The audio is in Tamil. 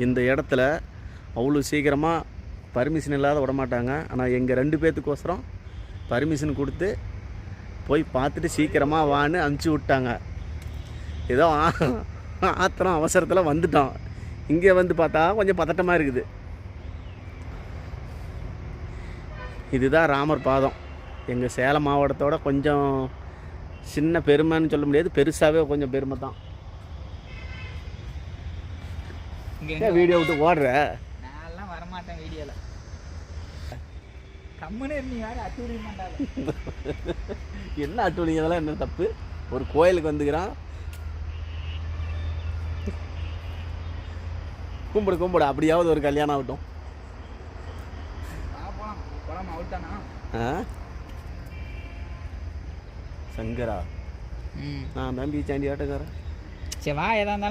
இந்த இடத்துல அவ்வளோ சீக்கிரமாக பர்மிஷன் இல்லாத விட மாட்டாங்க. ஆனால் எங்கள் 2 பேர்த்துக்கோசரம் பர்மிஷன் கொடுத்து போய் பார்த்துட்டு சீக்கிரமாக வான்னு அனுப்பிச்சி விட்டாங்க. ஏதோ ஆத்திரம் அவசரத்தில் வந்துட்டோம். இங்கே வந்து பார்த்தா கொஞ்சம் பதட்டமாக இருக்குது. இதுதான் ராமர் பாதம். எங்கள் சேலம் மாவட்டத்தோட கொஞ்சம் சின்ன பெருமைன்னு சொல்ல முடியாது, பெருசாகவே கொஞ்சம் பெருமை தான். வீடியோ விட்டு ஓடுற நான்லாம் வரமாட்டேன் வீடியோவில். கம்முன்னு இருந்தீங்க வேறு அட்டுவிட மாட்டாங்க. என்ன அட்டுவலிங்கதெல்லாம் என்ன தப்பு? ஒரு கோயிலுக்கு வந்துக்கிறான், கும்பிடு அப்படியாவது ஒரு கல்யாணம் ஆகட்டும். சங்கரா நான் தான் பீச்சாண்டி ஆட்டக்காரன். சரி வா, எதா இருந்தாலும்